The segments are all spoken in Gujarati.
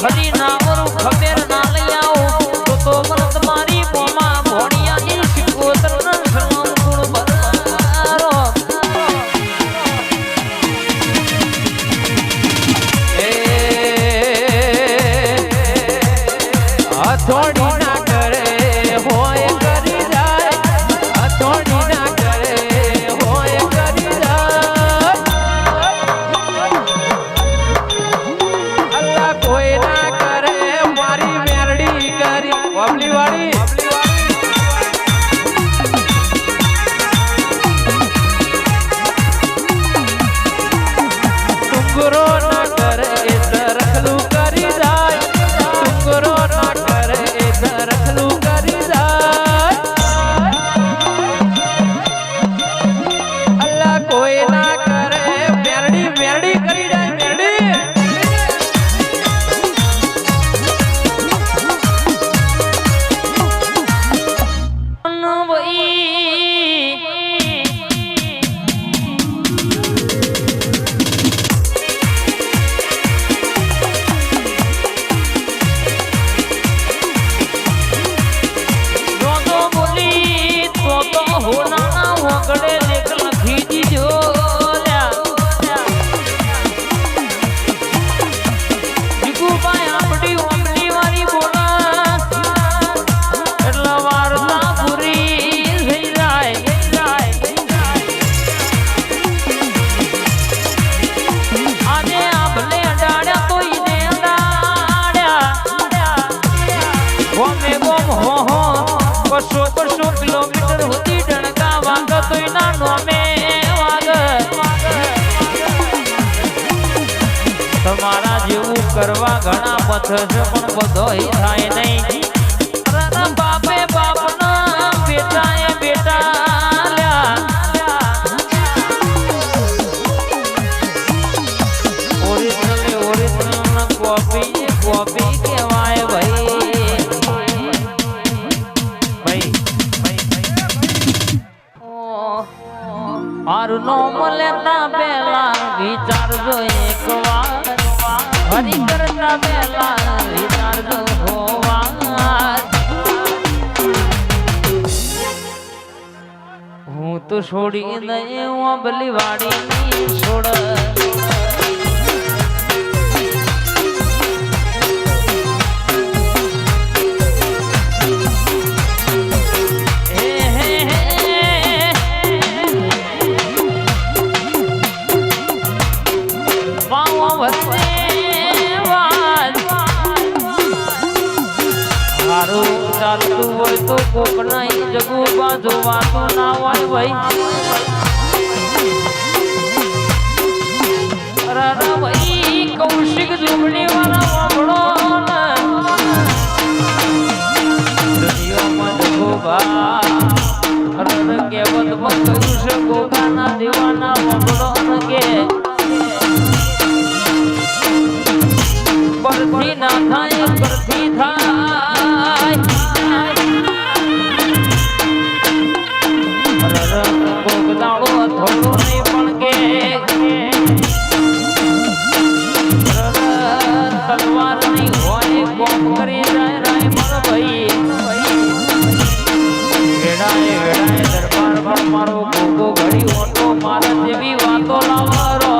ભલી ના મરું ખબર ના લઈ આવું તો મને તમારી મોમાં ભોણિયાની શિકોતર ન સલામ ગુણ બરારો થોડી ના કરે હોય કરી જાય થોડી ના કરે હોય કરી જાય અલ્લાહ કોઈ ના કરે મારી મેરડી કરી વાપલી વાળી ટુંગરો ના કરે તરખલું કરી જાય ટુંગરો ના કરે તરખલું કરી જાય અલ્લાહ કોઈ ના કરે મેરડી મેરડી કરી જાય મેરડી વગડે લેખ લખી દીજો જીગુભાઈ આપણી ઓમલી વાળી બોલા એટલે વાર્તા પૂરી થઈ જાય આજે આભલે અડાડ્યા તો ઈને અડાડ્યા ગોમે ગોમ હો બસો કિલોમીટર સુધી ડણકા વાગ તો ના નોમે વાગ તમારા જેવું કરવા ઘણા પથ છે પણ બધોય થાય નહીં બાપે બાપના બેટાએ બેટા લ્યા ઓરિજિનલ કોપી કહેવાય મારું નામ લેતા પેલા વિચારજો એક વાર હરી કરતા પેલા વિચારજો હોવાર તું છોડી દે ઓબલી વાડી છોડ ચાલતું હોય તો કોક નહીં જગુ બાજુ વાતો ના હોય ભાઈ અરે ભાઈ કૌશિક જુગણી વાળા વાપડો દુનિયામાં જગુ બા અરે કેવત કહ્યું છે ગોગાના દેવાના વાપડો કે પરથી ના થાય પરથી થાય તલવાર ની હોય કોમ કરી જાય રાય મર ભાઈ વેડાય વેડાય દરબાર પર મારો ગોગો ઘડી ઓટો મારા જેવી વાતો લાવરો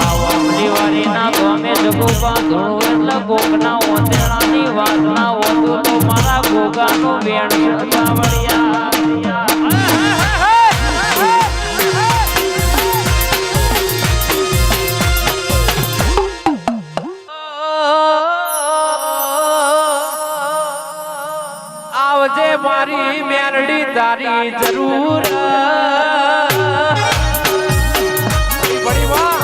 આવા મલીવારી ના ગમે જગો બાંધણો એટલે ગોગના ઓતેણાની વાત ના હોતું તો મારા ગોગાનો વેણ સળગાવડિયા મારી મેરડી તારી જરૂર બડી વાહ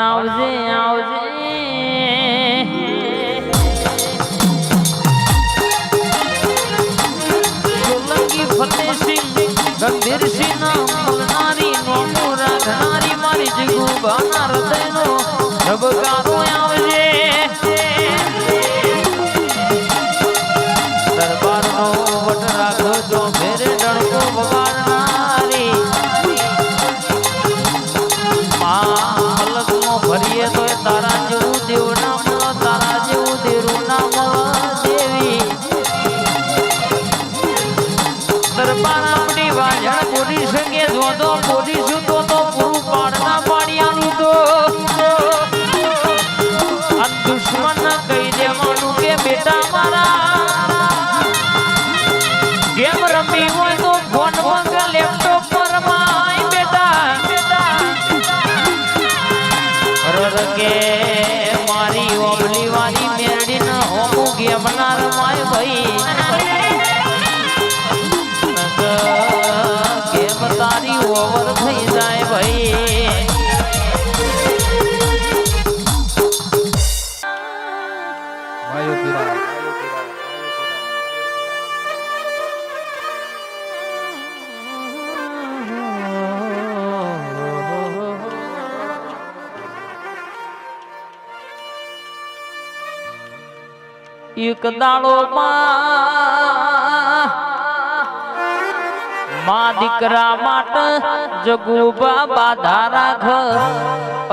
આવજે આવજે સોલંકી ફતેહસિંહ ગંભીરસિંહ ના બોલનારી નોમો રાખનારી મારી જીગુ બાના હૃદયનો ધબકારો આવજે દરબારનો વટ રાખજો ફેરે ડણકો વગાડનારી ભરીએ તો તારા જેવું દેવ ના મળો તારા જેવું દેરું ના મળો દેવી દરબાર આપણી વાજણ બોલી શકે જો તો બોલીશું તો પૂરું પાડના પાડિયાનું તો દુશ્મન કહી દેવાનું કે બેટા મારા ગેમ રમી હોય તો ફોન મંગ લેપટોપ પર માય બેટા કે મારી ઓબલી વાળી મેરડી ન હોમું ગેમનાર માય ભાઈ ગેમ તારી ઓવર થઈ જાય ભાઈ એક દાડો માં દીકરા માટે જગુબા બાધા રાખ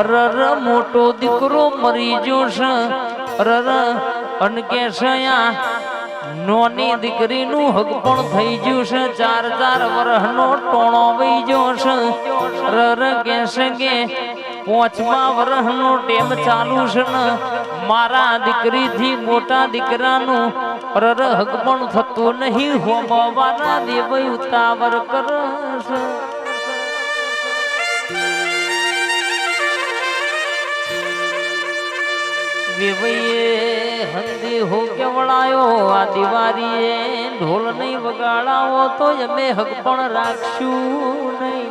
રર મોટો દીકરો મરી ગયો છે રર અનકે સયા નોની દીકરીનું હક પણ થઈ ગયું છે 4 વર્ષનો ટોણો વહી ગયો છે રર કેસે કે 5મા વર્ષનો ટેમ ચાલુ છે ને મારા દીકરીથી મોટા દીકરાનું રર હક પણ થતું નહીં હોમવાના દેવ ઉતાવળ કરે છે વેવૈયે હંદી હો કેવડાયો આ દિવારીએ ઢોલ નહીં વગાડાવો તો અમે હક પણ રાખશું નહીં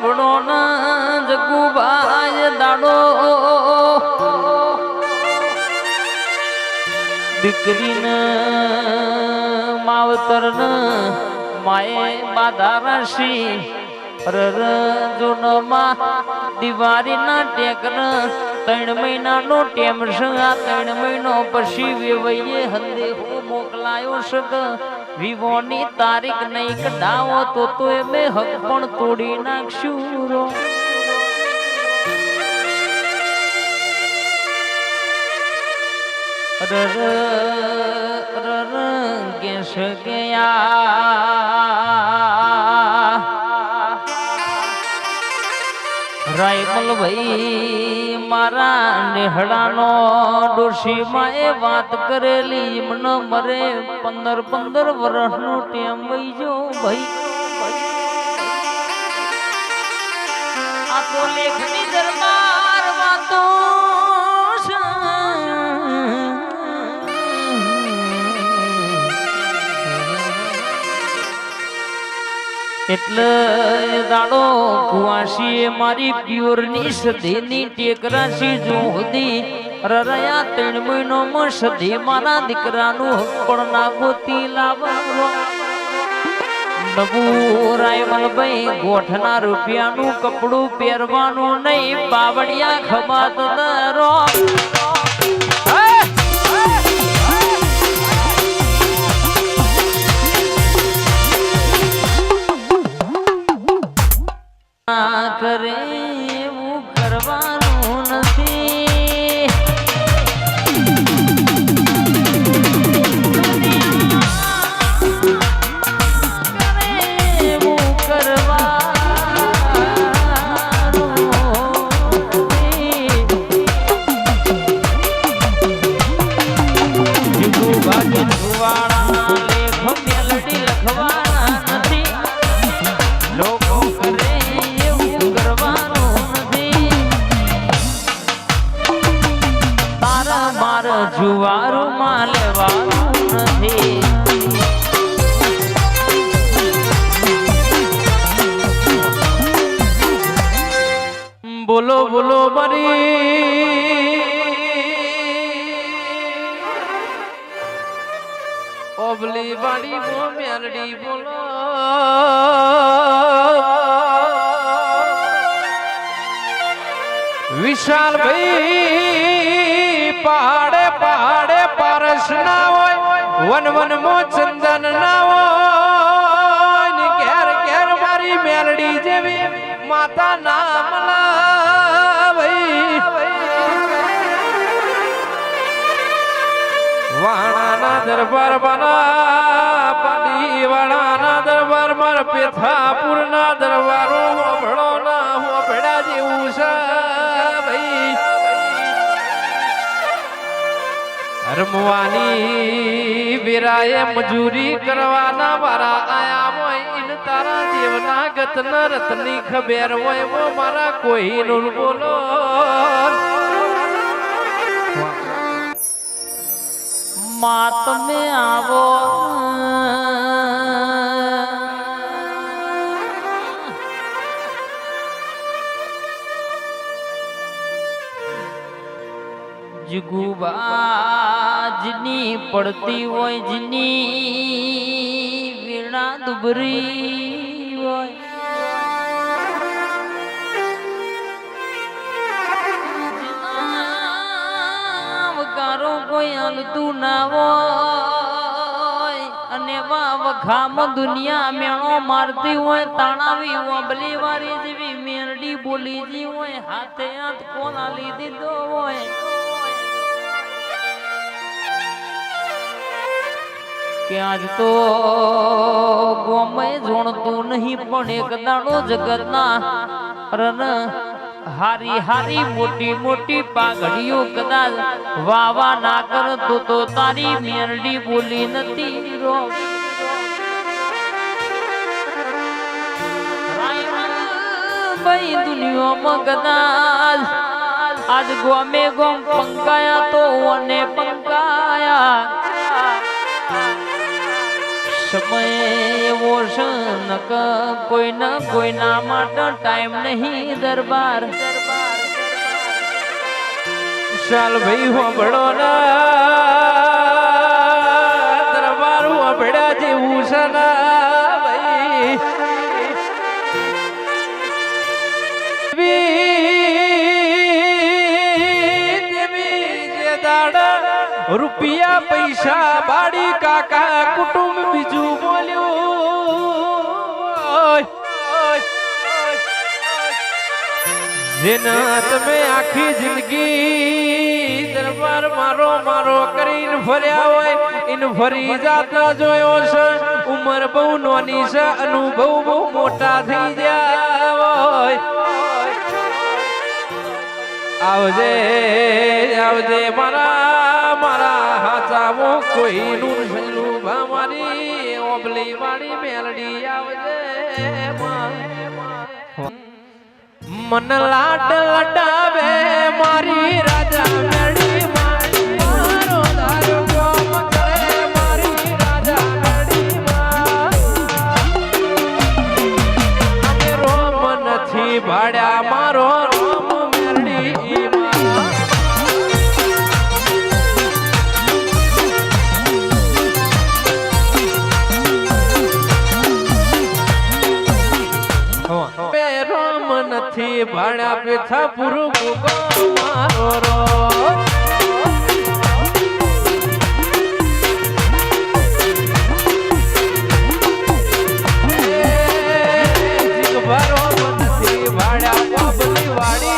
ભણો ના જગુભાઈ દાડો દીકરીને માવતરને માએ બાધા રાશી દિવાળીના ટેકર 3 મહિનાનો ટેમ છે આ 3 મહિનો પછી વેવૈયે હંદે મોકલાયો છે વિવોની તારીખ નહીં કઢાવો તો એમે હક પણ તોડી નાખશું રો કેસ રાયમલ ભાઈ મારા નેહડાનો ડોશીમાં એ વાત કરેલી મને મરે 15 વર્ષનો ટેમ વઈજો ભાઈ આ તો લેખની દરબાર વાતો એટલે દાડો કુવાશીએ મારી પ્યોરની સધીની ટેકરાશી જોહદી રરયા 3 મહિનોમાં સધી મારા દીકરાનું હક પણ ના ગોતી લાવવા નવું રાયમલભાઈ ગોઠના રૂપિયાનું કપડું પહેરવાનું નહીં બાવડિયા ખબાત દરો કરે એવું કરવાનું નથી એવું કરવાનું લેખ મેલડી લખવાના નથી લોકો કરે જુવારું માં લેવાનું નથી બોલો બોલો મારી ઓબલી વાડી બો મેરડી બોલો વિશાલ ભાઈ પહાડે પહાડે પારસ ના હોય વન મો ચંદન ના હોય ને ઘેર ઘેર મારી મેલડી જેવી માતા નામ ભાઈ વાણાના દરબાર બના પાડી વાણાના દરબાર માર પેથાપુર ના દરબારો ભણો ના હો ભેડા જેવું છે રમવાની વિરાએ મજૂરી કરવાના વારા આયા હોય ઇન તારા દેવના ગતન રતની ખબર હોય વો મારા કોઈ નું બોલો માત મે આવો જગુબાજની પડતી હોય જની વીણા દુબરી હોય વકારો કોઈ હાલતું ના હોય અને વખામ દુનિયા મેણો મારતી હોય તાણાવી ઓબલી વારી જેવી મેરડી બોલી જી હોય હાથે હાથ કોના લીધી દો હોય કે આજ તો ગોમે જોણતું નહીં પણ એક દાડો જગતના રન હારી હારી મોટી મોટી પાઘડીઓ કદાચ વાવા ના કરતો તો તારી મેરડી બોલી નથી રો ભાઈ દુનિયામાં કદાચ આજ ગોમે ગોમ પંકાયા તો અને પંકાયા સમય એવો છે નક કોઈના માટે ટાઈમ નહીં દરબાર ચાલ ભાઈ હોબળો ના દરબાર હોબળ્યા જેવું છે ના ભાઈ રૂપિયા પૈસા બાડી કાકા કુટુંબ બીજું બોલ્યું જેના તમે આખી જિંદગી દરબાર મારો મારો કરીને ફર્યા હોય એને ફરી જાતા જોયો છે ઉંમર બહુ નાની છે અનુભવ બહુ મોટા થઈ ગયા હોય આવજે આવજે મારા મારા હાચાવો કોઈનું છેલું મારી ઓબલી વાળી મેલડી આવજે મન લાડ લડાવે મારી રાજા મેલડી મારો દારો ગોમ કરે મારી રાજા મેલડી અને રોમ નથી ભાડ્યા મારો રોમ મેલડી નથી ભાડા પેથા પૂરું ગોગો મારો રો ભરો નથી ભાડા બાબલી વાડી